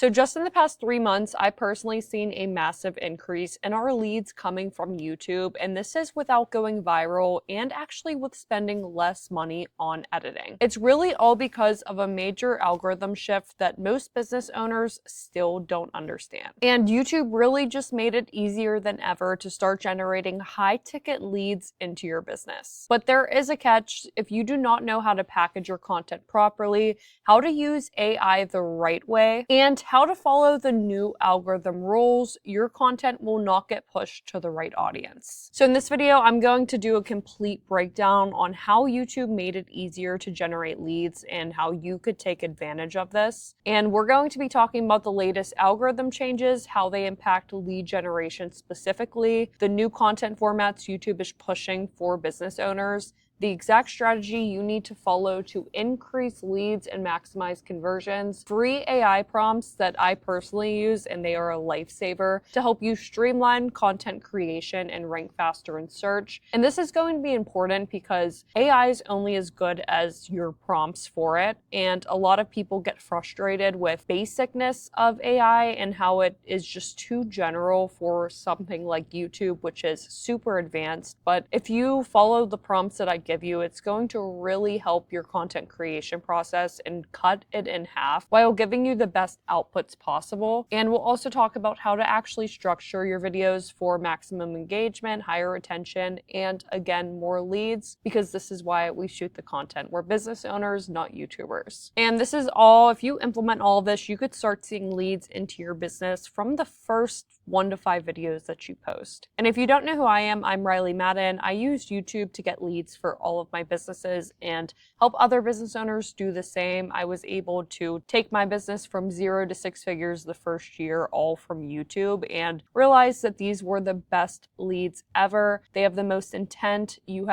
So just in the past 3 months, I've personally seen a massive increase in our leads coming from YouTube, and this is without going viral and actually with spending less money on editing. It's really all because of a major algorithm shift that most business owners still don't understand. And YouTube really just made it easier than ever to start generating high-ticket leads into your business. But there is a catch. If you do not know how to package your content properly, how to use AI the right way, and how to follow the new algorithm rules, your content will not get pushed to the right audience. So in this video, I'm going to do a complete breakdown on how YouTube made it easier to generate leads and how you could take advantage of this. And we're going to be talking about the latest algorithm changes, how they impact lead generation specifically, the new content formats YouTube is pushing for business owners, the exact strategy you need to follow to increase leads and maximize conversions, free AI prompts that I personally use, and they are a lifesaver to help you streamline content creation and rank faster in search. And this is going to be important because AI is only as good as your prompts for it, and a lot of people get frustrated with basicness of AI and how it is just too general for something like YouTube, which is super advanced. But if you follow the prompts that I give you, it's going to really help your content creation process and cut it in half while giving you the best outputs possible. And we'll also talk about how to actually structure your videos for maximum engagement, higher retention, and again, more leads, because this is why we shoot the content. We're business owners, not YouTubers. And this is all, if you implement all of this, you could start seeing leads into your business from the first 1 to 5 videos that you post. And if you don't know who I am, I'm Riley Madden. I use YouTube to get leads for all of my businesses and help other business owners do the same. I was able to take my business from 0 to 6 figures the first year, all from YouTube, and realize that these were the best leads ever. They have the most intent. You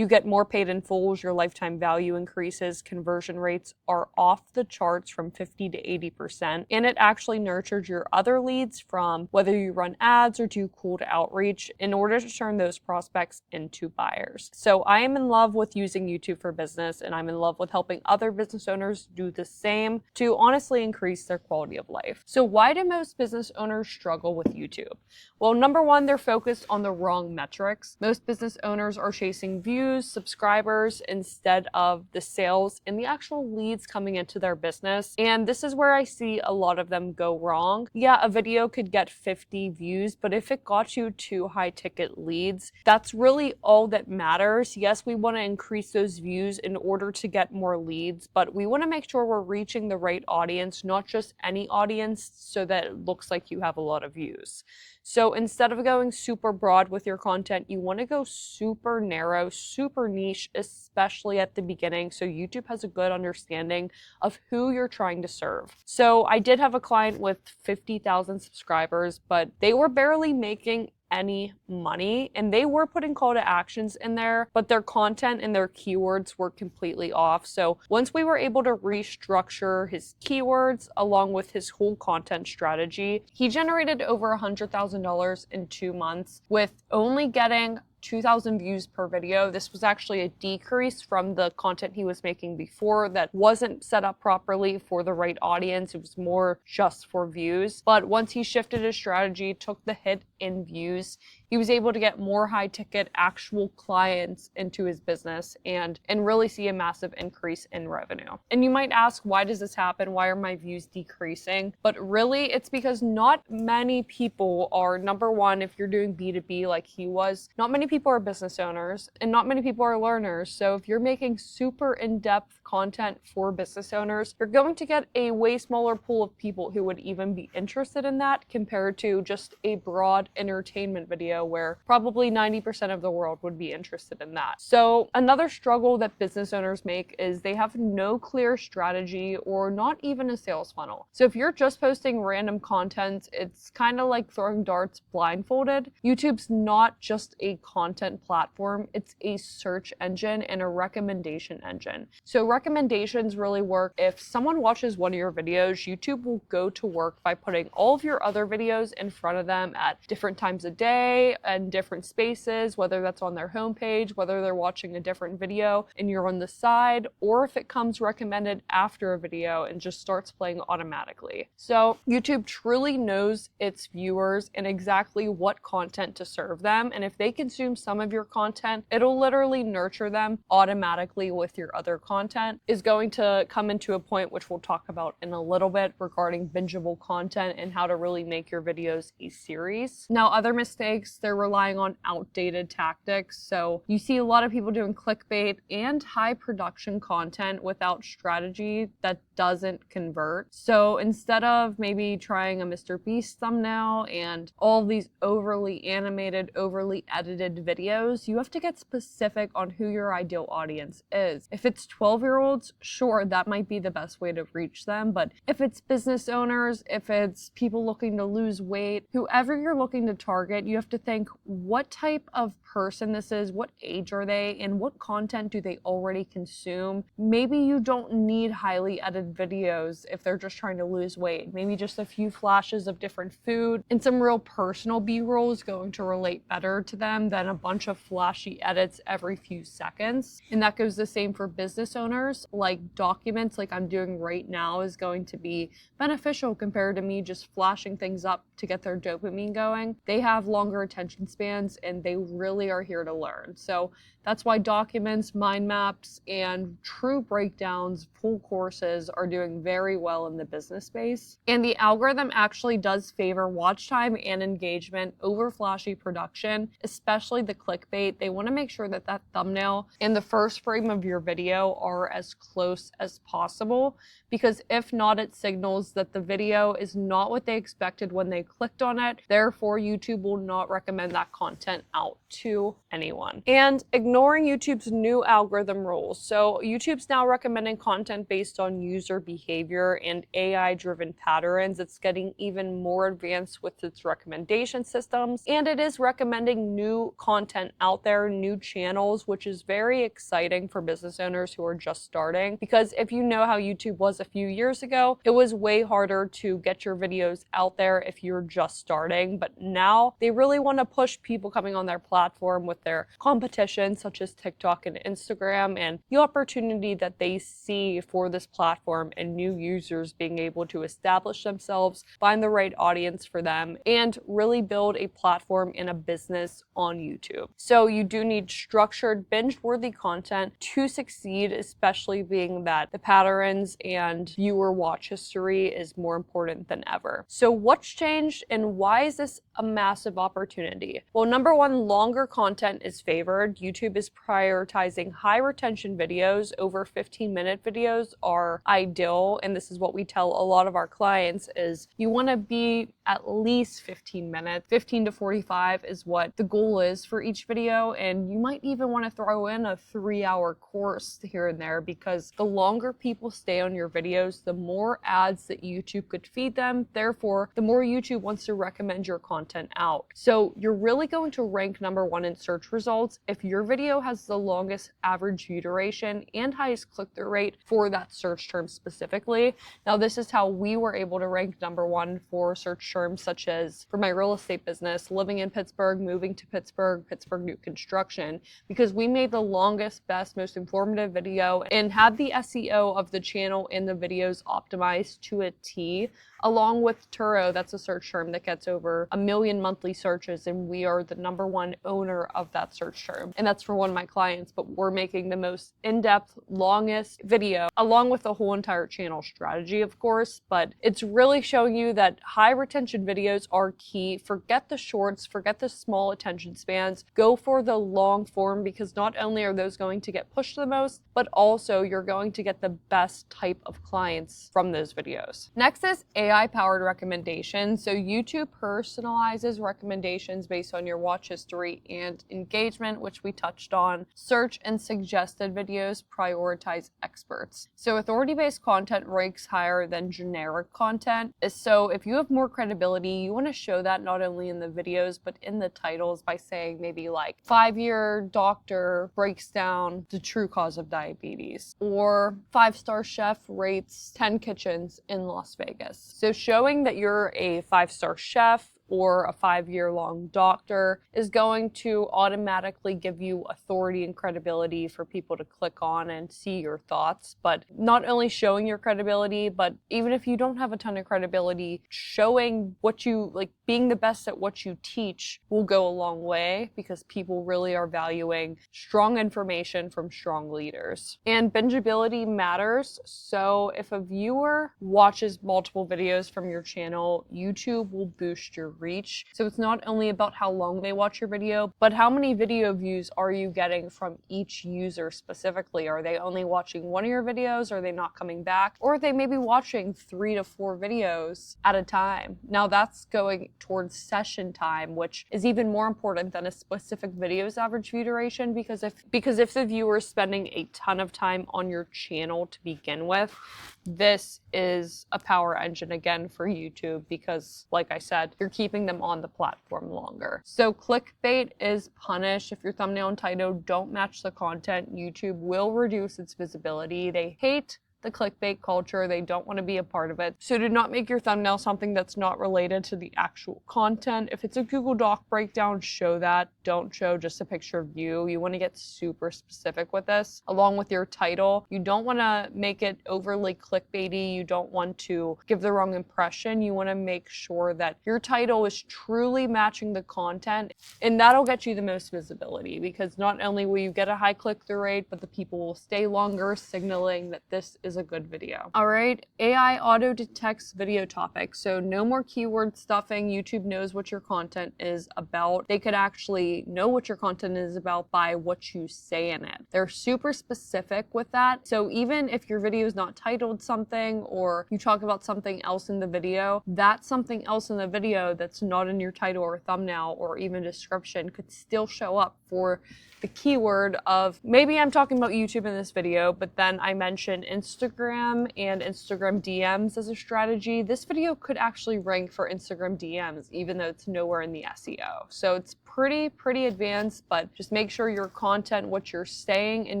get more paid in fulls, your lifetime value increases, conversion rates are off the charts from 50 to 80%, and it actually nurtured your other leads from whether you run ads or do cold outreach in order to turn those prospects into buyers. So I am in love with using YouTube for business, and I'm in love with helping other business owners do the same to honestly increase their quality of life. So why do most business owners struggle with YouTube? Well, number one, they're focused on the wrong metrics. Most business owners are chasing views, subscribers, instead of the sales and the actual leads coming into their business. And this is where I see a lot of them go wrong. Yeah, a video could get 50 views, but if it got you 2 high ticket leads, that's really all that matters. Yes, we want to increase those views in order to get more leads, but we want to make sure we're reaching the right audience, not just any audience, so that it looks like you have a lot of views. So instead of going super broad with your content, you want to go super narrow, super niche, especially at the beginning, so YouTube has a good understanding of who you're trying to serve. So I did have a client with 50,000 subscribers, but they were barely making any money, and they were putting call to actions in there, but their content and their keywords were completely off. So once we were able to restructure his keywords along with his whole content strategy, he generated over $100,000 in 2 months with only getting 2,000 views per video. This was actually a decrease from the content he was making before that wasn't set up properly for the right audience. It was more just for views. But once he shifted his strategy, took the hit in views, he was able to get more high ticket actual clients into his business and really see a massive increase in revenue. And you might ask, why does this happen? Why are my views decreasing? But really, it's because not many people are, number one, if you're doing B2B like he was, not many people are business owners and not many people are learners. So if you're making super in-depth content for business owners, you're going to get a way smaller pool of people who would even be interested in that compared to just a broad entertainment video where probably 90% of the world would be interested in that. So another struggle that business owners make is they have no clear strategy or not even a sales funnel. So if you're just posting random content, it's kind of like throwing darts blindfolded. YouTube's not just a content platform, it's a search engine and a recommendation engine. So recommendations really work. If someone watches one of your videos, YouTube will go to work by putting all of your other videos in front of them at different times of day and different spaces, whether that's on their homepage, whether they're watching a different video and you're on the side, or if it comes recommended after a video and just starts playing automatically. So YouTube truly knows its viewers and exactly what content to serve them. And if they consume some of your content, it'll literally nurture them automatically with your other content. Is going to come into a point which we'll talk about in a little bit regarding bingeable content and how to really make your videos a series. Now, other mistakes, they're relying on outdated tactics. So you see a lot of people doing clickbait and high production content without strategy that doesn't convert. So instead of maybe trying a Mr. Beast thumbnail and all of these overly animated, overly edited videos, you have to get specific on who your ideal audience is. If it's 12-year-olds, sure, that might be the best way to reach them. But if it's business owners, if it's people looking to lose weight, whoever you're looking to target, you have to think what type of person this is, what age are they, and what content do they already consume. Maybe you don't need highly edited videos if they're just trying to lose weight. Maybe just a few flashes of different food and some real personal B-roll is going to relate better to them than a bunch of flashy edits every few seconds. And that goes the same for business owners. Like documents like I'm doing right now is going to be beneficial compared to me just flashing things up to get their dopamine going. They have longer attention spans and they really are here to learn. So that's why documents, mind maps, and true breakdowns, full courses are doing very well in the business space. And the algorithm actually does favor watch time and engagement over flashy production, especially the clickbait. They want to make sure that that thumbnail and the first frame of your video are as close as possible, because if not, it signals that the video is not what they expected when they clicked on it. Therefore, YouTube will not recommend that content out to anyone. And ignoring YouTube's new algorithm rules. So YouTube's now recommending content based on user behavior and AI-driven patterns. It's getting even more advanced with its recommendation systems, and it is recommending new content out there, new channels, which is very exciting for business owners who are just starting. Because if you know how YouTube was a few years ago, it was way harder to get your videos out there if you're just starting. But now they really want to push people coming on their platform with their competition, such as TikTok and Instagram, and the opportunity that they see for this platform and new users being able to establish themselves, find the right audience for them, and really build a platform and a business on YouTube. So you do need structured, binge-worthy content to succeed, especially being that the patterns and viewer watch history is more important than ever. So what's changed and why is this a massive opportunity? Well, number one, longer content is favored. YouTube is prioritizing high retention videos over 15-minute videos are ideal. And this is what we tell a lot of our clients is you want to be at least 15 minutes. 15 to 45 is what the goal is for each video. And you might even want to throw in a 3-hour course here and there, because the longer people stay on your videos, the more ads that YouTube could feed them. Therefore, the more YouTube wants to recommend your content out. So you're really going to rank number one in search results if your video has the longest average view duration and highest click-through rate for that search term specifically. Now, this is how we were able to rank number one for search terms such as, for my real estate business, living in Pittsburgh, moving to Pittsburgh, Pittsburgh new construction, because we made the longest, best, most informative video and had the SEO of the channel and the videos optimized to a T, along with Turo. That's a search term that gets over 1 million monthly searches, and we are the number one owner of that search term. And that's for one of my clients, but we're making the most in-depth, longest video, along with the whole entire channel strategy, of course. But it's really showing you that high retention videos are key. Forget the shorts, forget the small attention spans, go for the long form, because not only are those going to get pushed the most, but also you're going to get the best type of clients from those videos. Next is AI-powered recommendations. So YouTube personalizes recommendations based on your watch history and engagement, which we touched on. Search and suggested videos prioritize experts. So authority-based content ranks higher than generic content. So if you have more credibility, you want to show that not only in the videos, but in the titles by saying maybe like 5-year doctor breaks down the true cause of diabetes, cookies, or 5-star chef rates 10 kitchens in Las Vegas. So showing that you're a 5-star chef or a 5-year-long doctor is going to automatically give you authority and credibility for people to click on and see your thoughts. But not only showing your credibility, but even if you don't have a ton of credibility, showing what you, like, being the best at what you teach will go a long way, because people really are valuing strong information from strong leaders. And bingeability matters. So if a viewer watches multiple videos from your channel, YouTube will boost your reach. So it's not only about how long they watch your video, but how many video views are you getting from each user specifically? Are they only watching one of your videos? Are they not coming back? Or are they maybe watching 3 to 4 videos at a time? Now that's going towards session time, which is even more important than a specific video's average view duration, because if the viewer is spending a ton of time on your channel to begin with, this is a power engine again for YouTube, because like I said, you're keeping them on the platform longer. So clickbait is punished. If your thumbnail and title don't match the content, YouTube will reduce its visibility. They hate the clickbait culture. They don't want to be a part of it. So do not make your thumbnail something that's not related to the actual content. If it's a Google Doc breakdown, show that. Don't show just a picture of you. You want to get super specific with this. Along with your title, you don't want to make it overly clickbaity. You don't want to give the wrong impression. You want to make sure that your title is truly matching the content, and that'll get you the most visibility, because not only will you get a high click-through rate, but the people will stay longer, signaling that this is a good video. All right, AI auto detects video topics. So no more keyword stuffing. YouTube knows what your content is about. They could actually know what your content is about by what you say in it. They're super specific with that. So even if your video is not titled something, or you talk about something else in the video, that something else in the video that's not in your title or thumbnail or even description could still show up for the keyword of, maybe I'm talking about YouTube in this video, but then I mentioned Instagram and Instagram DMs as a strategy. This video could actually rank for Instagram DMs, even though it's nowhere in the SEO. So it's pretty advanced, but just make sure your content, what you're saying in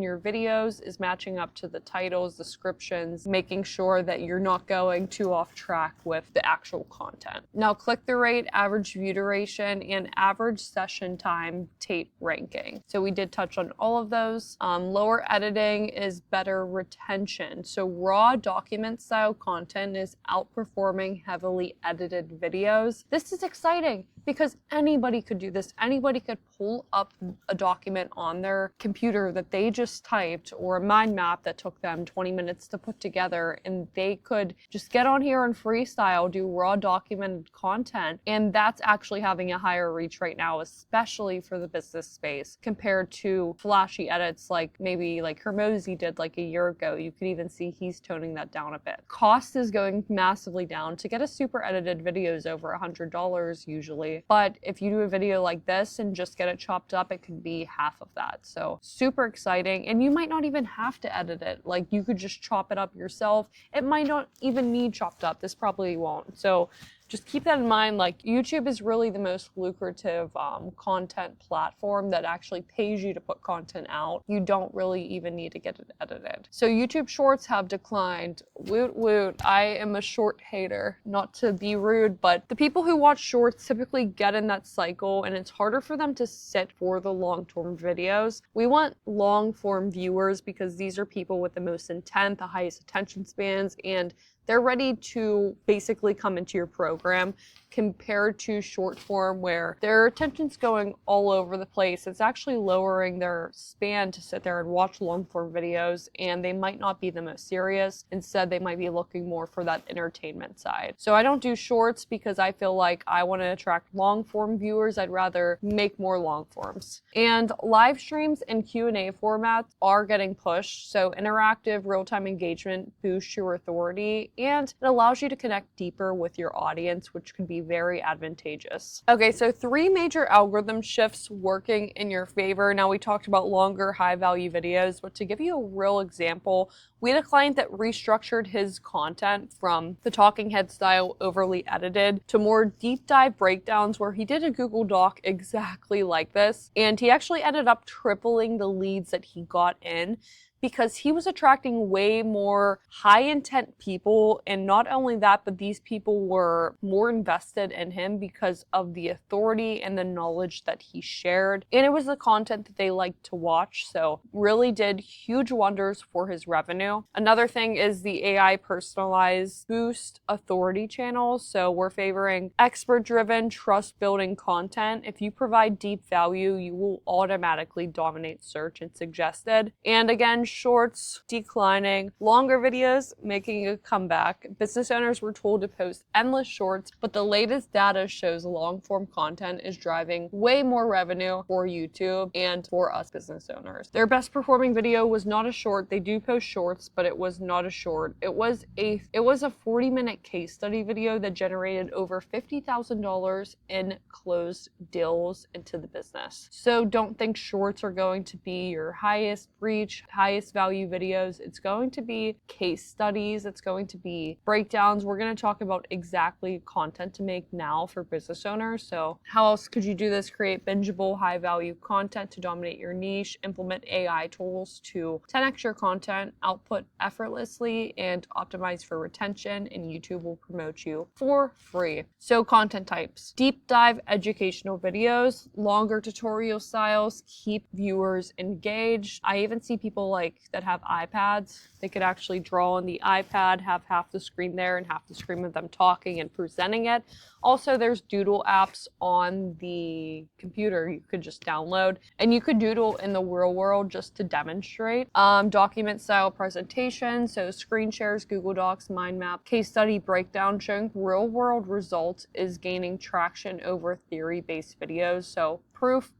your videos, is matching up to the titles, descriptions, making sure that you're not going too off track with the actual content. Now, click-through rate, average view duration, and average session time tape ranking. So we did touch on all of those. Lower editing is better retention. So raw document style content is outperforming heavily edited videos. This is exciting because anybody could do this. Anybody could pull up a document on their computer that they just typed, or a mind map that took them 20 minutes to put together, and they could just get on here and freestyle, do raw documented content. And that's actually having a higher reach right now, especially for the business space, compared to flashy edits like maybe like Hermosi did like a year ago. You can even see he's toning that down a bit. Cost is going massively down. To get a super edited video is over $100 usually. But if you do a video like this and just get it chopped up, it could be half of that. So super exciting. And you might not even have to edit it. Like, you could just chop it up yourself. It might not even need chopped up. This probably won't. So just keep that in mind. Like, YouTube is really the most lucrative content platform that actually pays you to put content out. You don't really even need to get it edited. So YouTube Shorts have declined. Woot woot. I am a short hater. Not to be rude, but the people who watch shorts typically get in that cycle, and it's harder for them to sit for the long-form videos. We want long-form viewers because these are people with the most intent, the highest attention spans, and they're ready to basically come into your program, compared to short form where their attention's going all over the place. It's actually lowering their span to sit there and watch long form videos, and they might not be the most serious. Instead, they might be looking more for that entertainment side. So I don't do shorts because I feel like I want to attract long form viewers. I'd rather make more long forms. And live streams and Q&A formats are getting pushed. So interactive real-time engagement boosts your authority, and it allows you to connect deeper with your audience, which could be very advantageous. Okay, so 3 major algorithm shifts working in your favor. Now, we talked about longer, high-value videos, but to give you a real example, we had a client that restructured his content from the talking head style, overly edited, to more deep dive breakdowns where he did a Google Doc exactly like this, and he actually ended up tripling the leads that he got in because he was attracting way more high intent people. And not only that, but these people were more invested in him because of the authority and the knowledge that he shared. And it was the content that they liked to watch. So really did huge wonders for his revenue. Another thing is the AI personalized boost authority channels. So we're favoring expert driven, trust building content. If you provide deep value, you will automatically dominate search and suggested. And again, shorts declining, longer videos making a comeback. Business owners were told to post endless shorts, but the latest data shows long form content is driving way more revenue for YouTube and for us business owners. Their best performing video was not a short. They do post shorts, but it was not a short. It was a 40-minute case study video that generated over $50,000 in closed deals into the business. So don't think shorts are going to be your highest reach, highest value videos. It's going to be case studies. It's going to be breakdowns. We're going to talk about exactly content to make now for business owners. So how else could you do this? Create bingeable, high value content to dominate your niche, implement AI tools to 10x your content, output effortlessly, and optimize for retention, and YouTube will promote you for free. So content types: deep dive educational videos, longer tutorial styles, keep viewers engaged. I even see people like that have iPads. They could actually draw on the iPad, have half the screen there and half the screen of them talking and presenting it. Also, there's doodle apps on the computer you could just download, and you could doodle in the real world just to demonstrate. Document style presentation, so screen shares, Google Docs, mind map, case study breakdown showing real world results is gaining traction over theory-based videos. So proof.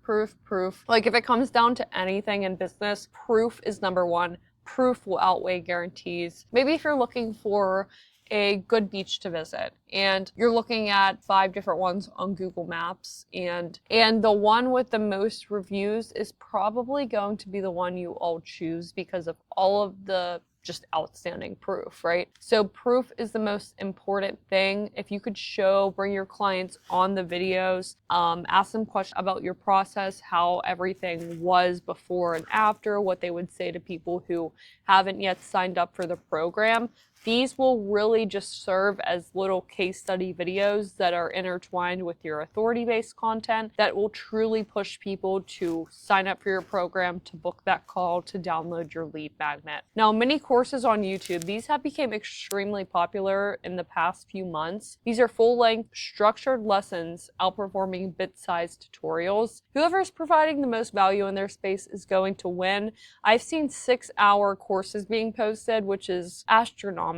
Like if it comes down to anything in business, proof is number one. Proof will outweigh guarantees. Maybe if you're looking for a good beach to visit and you're looking at 5 different ones on Google Maps, and the one with the most reviews is probably going to be the one you all choose because of all of the just outstanding proof, right? So proof is the most important thing. If you could bring your clients on the videos, ask them questions about your process, how everything was before and after, what they would say to people who haven't yet signed up for the program. These will really just serve as little case study videos that are intertwined with your authority-based content that will truly push people to sign up for your program, to book that call, to download your lead magnet. Now, mini courses on YouTube, these have become extremely popular in the past few months. These are full-length, structured lessons outperforming bit-sized tutorials. Whoever is providing the most value in their space is going to win. I've seen 6-hour courses being posted, which is astronomical.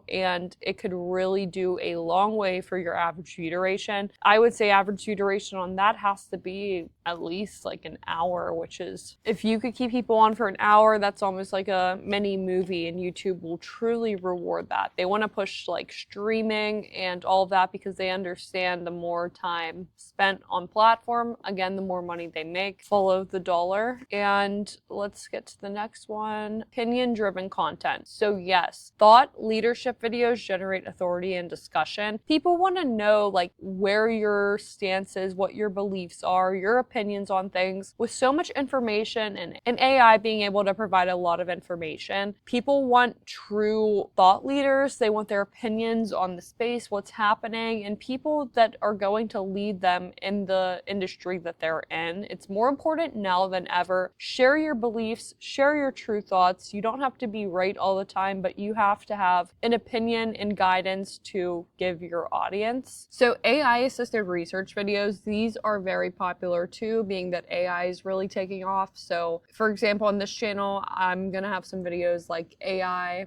And it could really do a long way for your average view duration. I would say average view duration on that has to be at least like an hour, which is, if you could keep people on for an hour, that's almost like a mini movie, and YouTube will truly reward that. They want to push like streaming and all of that because they understand the more time spent on platform, again, the more money they make. Follow the dollar. And let's get to the next one. Opinion driven content. So yes, thought leadership videos generate authority and discussion. People want to know like where your stance is, what your beliefs are, your opinions on things. With so much information and AI being able to provide a lot of information, people want true thought leaders. They want their opinions on the space, what's happening, and people that are going to lead them in the industry that they're in. It's more important now than ever. Share your beliefs, share your true thoughts. You don't have to be right all the time, but you have to have an opinion and guidance to give your audience. So AI assisted research videos, these are very popular too, being that AI is really taking off. So for example, on this channel, I'm gonna have some videos like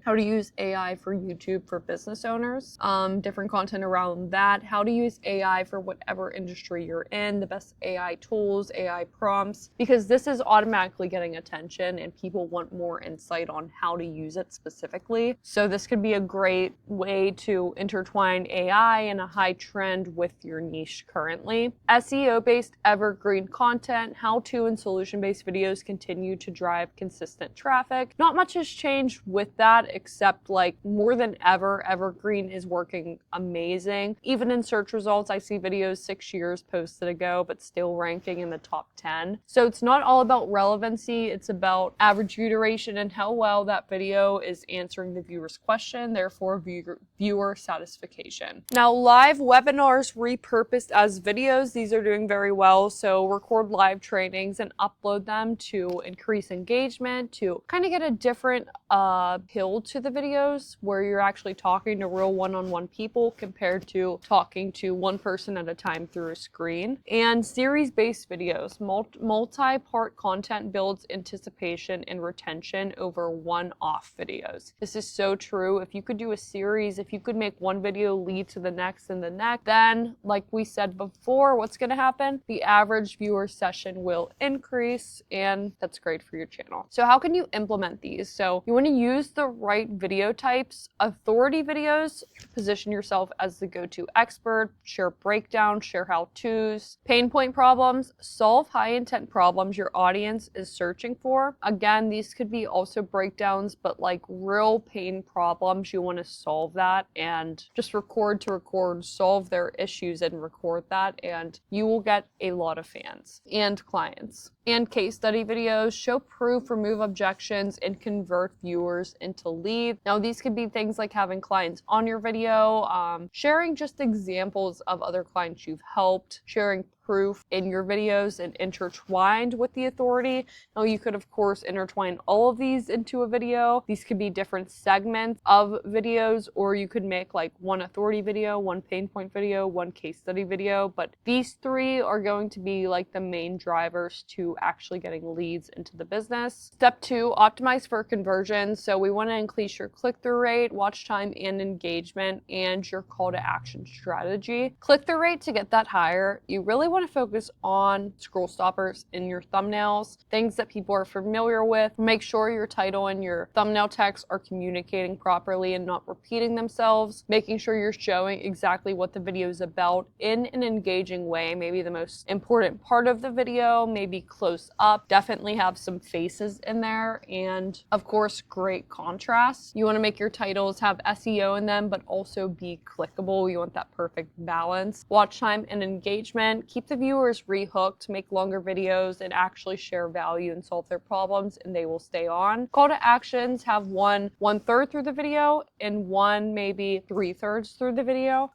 how to use AI for YouTube for business owners, different content around that, how to use AI for whatever industry you're in, the best AI tools, AI prompts, because this is automatically getting attention and people want more insight on how to use it specifically. So this could be a great way to intertwine AI and a high trend with your niche currently. SEO-based evergreen content, how-to and solution-based videos continue to drive consistent traffic. Not much has changed with that, except like more than ever, evergreen is working amazing. Even in search results, I see videos 6 years posted ago, but still ranking in the top 10. So it's not all about relevancy, it's about average view duration and how well that video is answering the viewer's question, therefore viewer satisfaction. Now, live webinars repurposed as videos, these are doing very well. So record live trainings and upload them to increase engagement, to kind of get a different appeal to the videos where you're actually talking to real one-on-one people compared to talking to one person at a time through a screen. And series-based videos, multi-part content builds anticipation and retention over one-off videos. This is so true. If you could do a series, if you could make one video lead to the next and the next, then like we said before, what's going to happen? The average viewer session will increase, and that's great for your channel. So how can you implement these? So you want to use the right video types. Authority videos, position yourself as the go-to expert, share breakdowns, share how-tos. Pain point problems, solve high-intent problems your audience is searching for. Again, these could be also breakdowns, but like real pain problems, you want to solve that and just record to record, solve their issues and record that, and you will get a lot of fans and clients. And case study videos, show proof, remove objections, and convert viewers into leads. Now, these could be things like having clients on your video, sharing just examples of other clients you've helped, sharing proof in your videos and intertwined with the authority. Now, you could, of course, intertwine all of these into a video. These could be different segments of videos, or you could make like one authority video, one pain point video, one case study video. But these three are going to be like the main drivers to actually getting leads into the business. Step 2, optimize for conversion. So we want to increase your click-through rate, watch time, and engagement, and your call to action strategy. Click-through rate, to get that higher, you really want to focus on scroll stoppers in your thumbnails, things that people are familiar with. Make sure your title and your thumbnail text are communicating properly and not repeating themselves. Making sure you're showing exactly what the video is about in an engaging way. Maybe the most important part of the video, maybe close up. Definitely have some faces in there, and of course, great contrast. You want to make your titles have SEO in them, but also be clickable. You want that perfect balance. Watch time and engagement. Keep the viewers rehooked, make longer videos, and actually share value and solve their problems, and they will stay on. Call to actions, have one-third through the video and one maybe 3/3 through the video.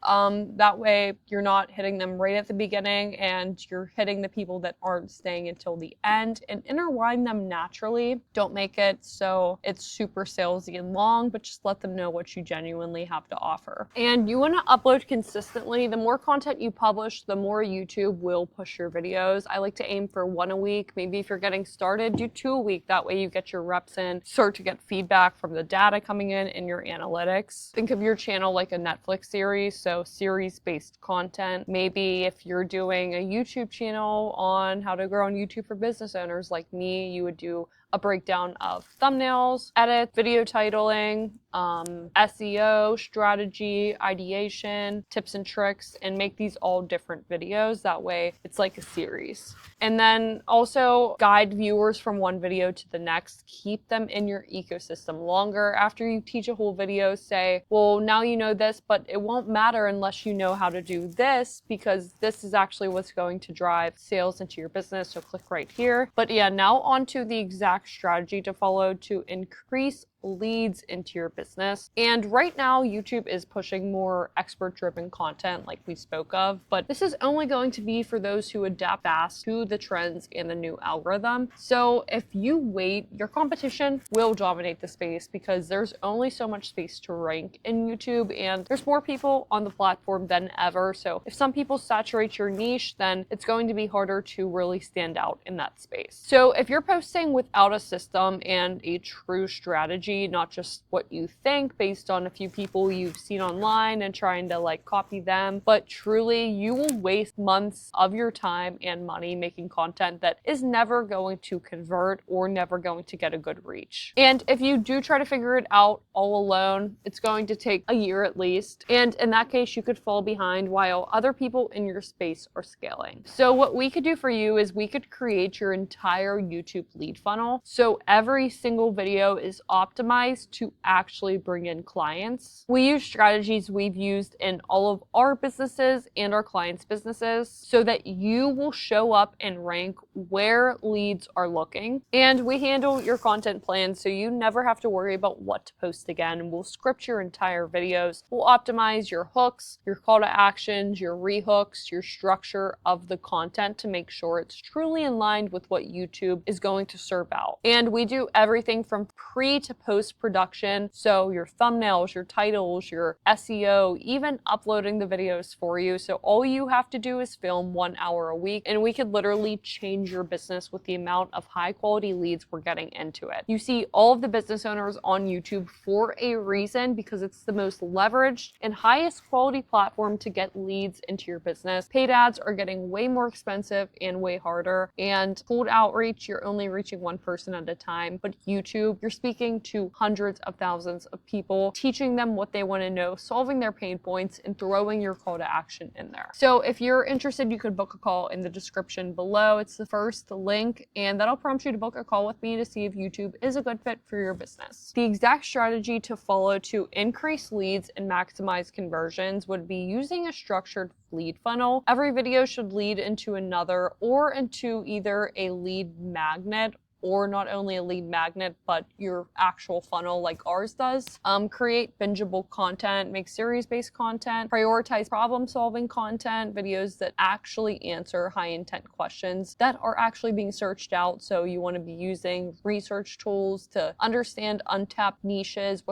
That way you're not hitting them right at the beginning and you're hitting the people that aren't staying until the end, and intertwine them naturally. Don't make it so it's super salesy and long, but just let them know what you genuinely have to offer. And you want to upload consistently. The more content you publish, the more YouTube will push your videos. I like to aim for 1 a week. Maybe if you're getting started, do 2 a week. That way you get your reps in, start to get feedback from the data coming in your analytics. Think of your channel like a Netflix series, so series-based content. Maybe if you're doing a YouTube channel on how to grow on YouTube for business owners like me, you would do a breakdown of thumbnails, edit, video titling, SEO, strategy, ideation, tips and tricks, and make these all different videos. That way it's like a series. And then also guide viewers from one video to the next. Keep them in your ecosystem longer. After you teach a whole video, say, well, now you know this, but it won't matter unless you know how to do this, because this is actually what's going to drive sales into your business. So click right here. But yeah, now onto the exact strategy to follow to increase leads into your business. And right now, YouTube is pushing more expert-driven content like we spoke of, but this is only going to be for those who adapt fast to the trends and the new algorithm. So if you wait, your competition will dominate the space because there's only so much space to rank in YouTube, and there's more people on the platform than ever. So if some people saturate your niche, then it's going to be harder to really stand out in that space. So if you're posting without a system and a true strategy, strategy, not just what you think based on a few people you've seen online and trying to like copy them, but truly you will waste months of your time and money making content that is never going to convert or never going to get a good reach. And if you do try to figure it out all alone, it's going to take a year at least. And in that case, you could fall behind while other people in your space are scaling. So what we could do for you is we could create your entire YouTube lead funnel. So every single video is optimized to actually bring in clients. We use strategies we've used in all of our businesses and our clients' businesses so that you will show up and rank where leads are looking. And we handle your content plans so you never have to worry about what to post again. We'll script your entire videos. We'll optimize your hooks, your call to actions, your rehooks, your structure of the content to make sure it's truly in line with what YouTube is going to serve out. And we do everything from pre to post production. So your thumbnails, your titles, your SEO, even uploading the videos for you. So all you have to do is film 1 hour a week, and we could literally change your business with the amount of high quality leads we're getting into it. You see all of the business owners on YouTube for a reason, because it's the most leveraged and highest quality platform to get leads into your business. Paid ads are getting way more expensive and way harder, and cold outreach, you're only reaching one person at a time. But YouTube, you're speaking to hundreds of thousands of people, teaching them what they want to know, solving their pain points, and throwing your call to action in there. So if you're interested, you could book a call in the description below. It's the first link, and that'll prompt you to book a call with me to see if YouTube is a good fit for your business. The exact strategy to follow to increase leads and maximize conversions would be using a structured lead funnel. Every video should lead into another or into either a lead magnet, or not only a lead magnet, but your actual funnel like ours does. Create bingeable content, make series-based content, prioritize problem-solving content, videos that actually answer high-intent questions that are actually being searched out. So you want to be using research tools to understand untapped niches,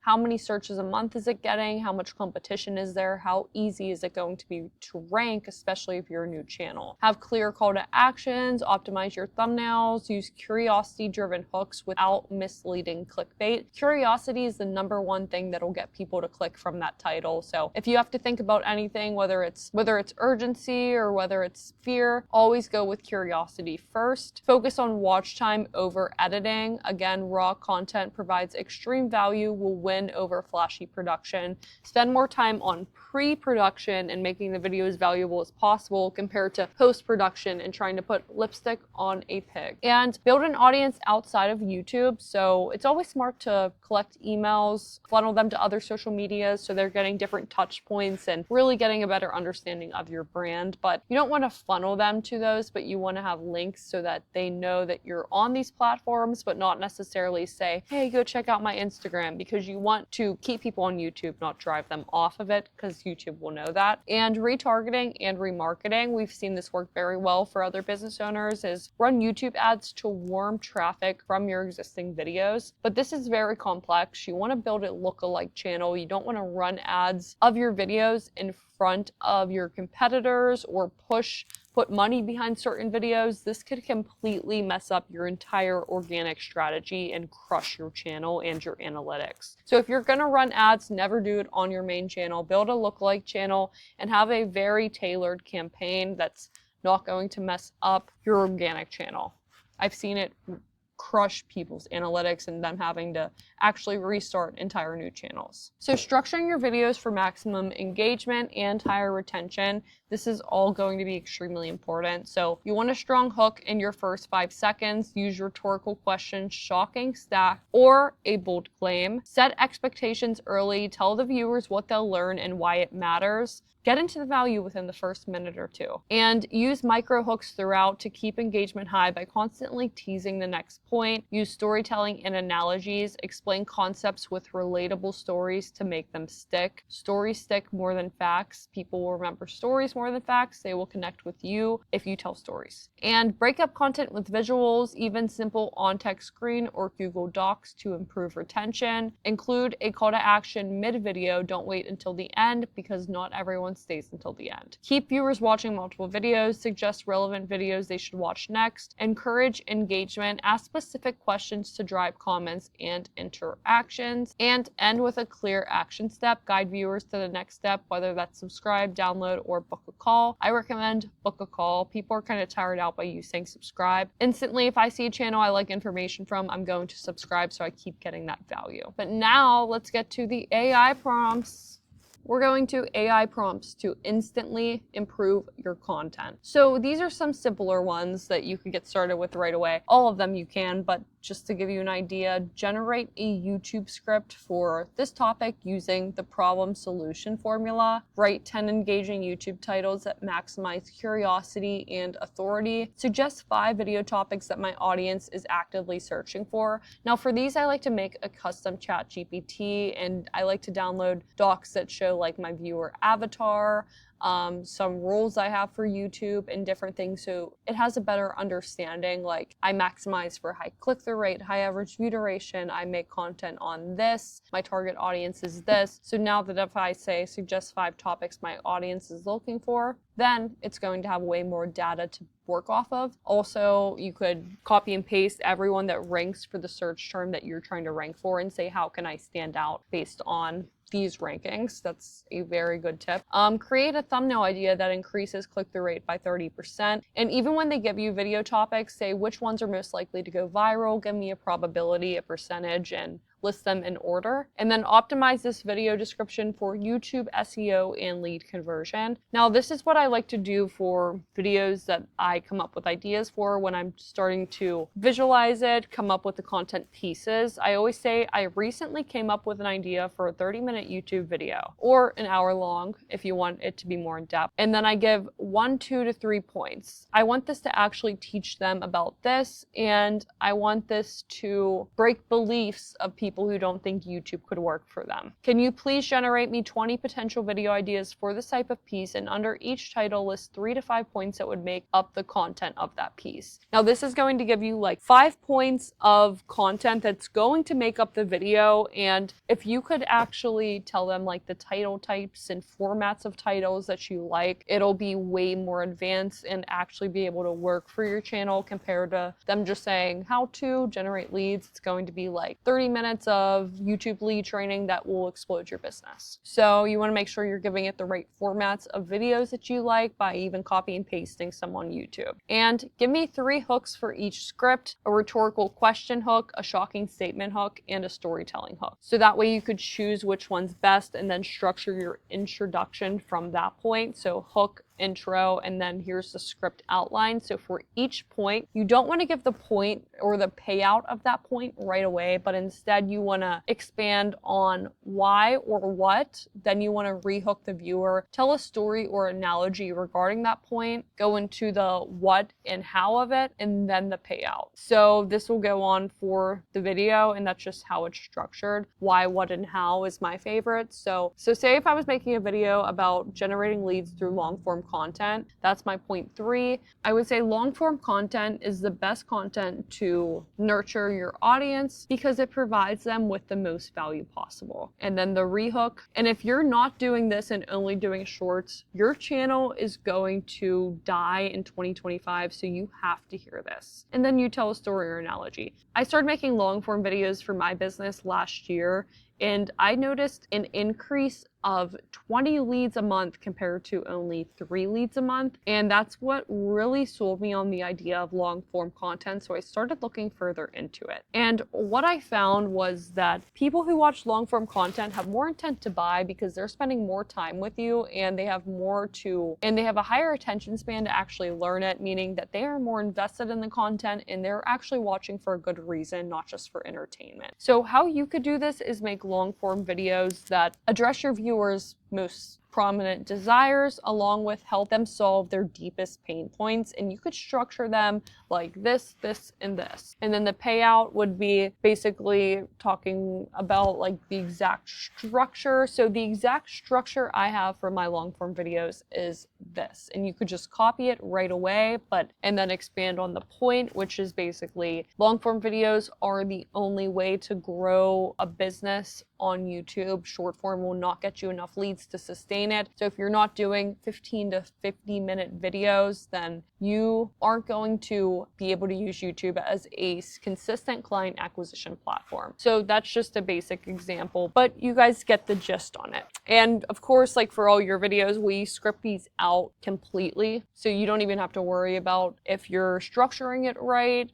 how many searches a month is it getting, how much competition is there, how easy is it going to be to rank, especially if you're a new channel. Have clear call to actions, optimize your thumbnails, use curiosity-driven hooks without misleading clickbait. Curiosity is the #1 thing that'll get people to click from that title. So if you have to think about anything, whether it's urgency or whether it's fear, always go with curiosity first. Focus on watch time over editing. Again, raw content provides extreme value, will win over flashy production. Spend more time on pre-production and making the video as valuable as possible compared to post-production and trying to put lipstick on a pig. And build an audience outside of YouTube. So it's always smart to collect emails, funnel them to other social medias so they're getting different touch points and really getting a better understanding of your brand. But you don't want to funnel them to those, but you want to have links so that they know that you're on these platforms, but not necessarily say, hey, go check out my Instagram, because you want to keep people on YouTube, not drive them off of it, because YouTube will know that. And retargeting and remarketing, we've seen this work very well for other business owners, is run YouTube ads to warm traffic from your existing videos. But this is very complex. You want to build a lookalike channel. You don't want to run ads of your videos in front of your competitors or put money behind certain videos. This could completely mess up your entire organic strategy and crush your channel and your analytics. So if you're going to run ads, never do it on your main channel. Build a lookalike channel and have a very tailored campaign that's not going to mess up your organic channel. I've seen it crush people's analytics and them having to actually restart entire new channels. So structuring your videos for maximum engagement and higher retention, this is all going to be extremely important. So you want a strong hook in your first 5 seconds, use rhetorical questions, shocking stat, or a bold claim. Set expectations early, tell the viewers what they'll learn and why it matters. Get into the value within the first minute or two. And use micro hooks throughout to keep engagement high by constantly teasing the next point. Use storytelling and analogies. Explain concepts with relatable stories to make them stick. Stories stick more than facts. People will remember stories more than facts. They will connect with you if you tell stories. And break up content with visuals, even simple on-text screen or Google Docs to improve retention. Include a call to action mid-video. Don't wait until the end, because not everyone's everyone stays until the end. Keep viewers watching multiple videos, suggest relevant videos they should watch next, encourage engagement, ask specific questions to drive comments and interactions, and end with a clear action step. Guide viewers to the next step, whether that's subscribe, download, or book a call. I recommend book a call. People are kind of tired out by you saying subscribe. Instantly, if I see a channel I like information from, I'm going to subscribe so I keep getting that value. But now let's get to the AI prompts. We're going to AI prompts to instantly improve your content. So these are some simpler ones that you can get started with right away. All of them you can, but just to give you an idea, generate a YouTube script for this topic using the problem solution formula. Write 10 engaging YouTube titles that maximize curiosity and authority. Suggest 5 video topics that my audience is actively searching for. Now for these, I like to make a custom chat GPT, and I like to download docs that show like my viewer avatar, some rules I have for YouTube and different things, so it has a better understanding. Like, I maximize for high click-through rate, high average view duration, I make content on this, my target audience is this. So now that if I say suggest 5 topics my audience is looking for, then it's going to have way more data to work off of. Also, you could copy and paste everyone that ranks for the search term that you're trying to rank for and say, how can I stand out based on these rankings? That's a very good tip. Create a thumbnail idea that increases click-through rate by 30%. And even when they give you video topics, say which ones are most likely to go viral, give me a probability, a percentage, and list them in order. And then optimize this video description for YouTube SEO and lead conversion. Now, this is what I like to do for videos that I come up with ideas for when I'm starting to visualize it, come up with the content pieces. I always say I recently came up with an idea for a 30-minute YouTube video, or an hour long if you want it to be more in depth. And then I give 1, 2 to 3 points. I want this to actually teach them about this, and I want this to break beliefs of people who don't think YouTube could work for them. Can you please generate me 20 potential video ideas for this type of piece, and under each title list 3 to 5 points that would make up the content of that piece. Now this is going to give you like 5 points of content that's going to make up the video, and if you could actually tell them like the title types and formats of titles that you like, it'll be way more advanced and actually be able to work for your channel compared to them just saying how to generate leads. It's going to be like 30 minutes of YouTube lead training that will explode your business. So you want to make sure you're giving it the right formats of videos that you like by even copy and pasting some on YouTube. And give me 3 hooks for each script: a rhetorical question hook, a shocking statement hook, and a storytelling hook. So that way you could choose which one's best and then structure your introduction from that point. So hook, intro, and then here's the script outline. So for each point, you don't want to give the point or the payout of that point right away, but instead you want to expand on why or what. Then you want to rehook the viewer, tell a story or analogy regarding that point, go into the what and how of it, and then the payout. So this will go on for the video, and that's just how it's structured. Why, what, and how is my favorite. So say if I was making a video about generating leads through long form content, that's my point 3. I would say long form content is the best content to nurture your audience because it provides them with the most value possible. And then the rehook. And if you're not doing this and only doing shorts, your channel is going to die in 2025, so you have to hear this. And then you tell a story or analogy. I started making long form videos for my business last year, and I noticed an increase of 20 leads a month compared to only 3 leads a month. And that's what really sold me on the idea of long form content. So I started looking further into it. And what I found was that people who watch long form content have more intent to buy because they're spending more time with you, and they have a higher attention span to actually learn it, meaning that they are more invested in the content and they're actually watching for a good reason, not just for entertainment. So how you could do this is make long form videos that address your viewers' most prominent desires, along with help them solve their deepest pain points. And you could structure them like this, this, and this. And then the payout would be basically talking about like the exact structure. So the exact structure I have for my long form videos is this. And you could just copy it right away, and then expand on the point, which is basically long form videos are the only way to grow a business on YouTube. Short form will not get you enough leads leads to sustain it. So if you're not doing 15 to 50-minute videos, then you aren't going to be able to use YouTube as a consistent client acquisition platform. So that's just a basic example, but you guys get the gist on it. And of course, like for all your videos, we script these out completely. So you don't even have to worry about if you're structuring it right,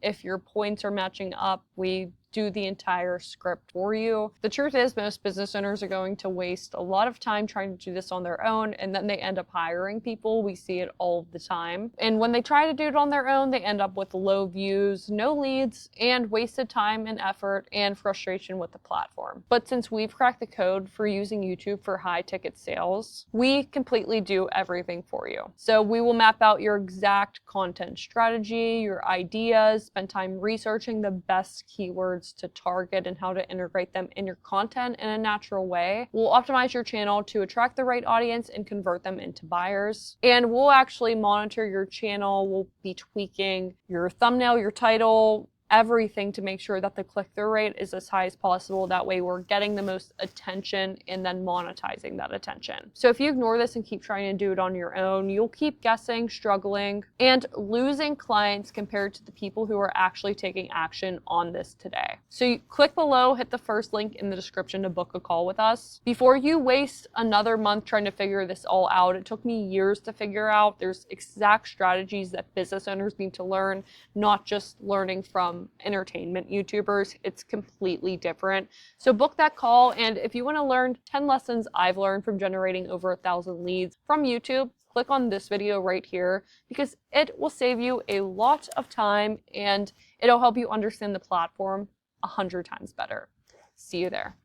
if your points are matching up. We do the entire script for you. The truth is, most business owners are going to waste a lot of time trying to do this on their own, and then they end up hiring people. We see it all the time. And when they try to do it on their own, they end up with low views, no leads, and wasted time and effort and frustration with the platform. But since we've cracked the code for using YouTube for high ticket sales, we completely do everything for you. So we will map out your exact content strategy, your ideas, spend time researching the best keywords to target and how to integrate them in your content in a natural way. We'll optimize your channel to attract the right audience and convert them into buyers. And we'll actually monitor your channel. We'll be tweaking your thumbnail, your title, everything to make sure that the click-through rate is as high as possible. That way we're getting the most attention and then monetizing that attention. So if you ignore this and keep trying to do it on your own, you'll keep guessing, struggling, and losing clients compared to the people who are actually taking action on this today. So you click below, hit the first link in the description to book a call with us. Before you waste another month trying to figure this all out, it took me years to figure out. There's exact strategies that business owners need to learn, not just learning from entertainment YouTubers. It's completely different. So book that call, and if you want to learn 10 lessons I've learned from generating over 1,000 leads from YouTube, click on this video right here, because it will save you a lot of time and it'll help you understand the platform 100 times better. See you there.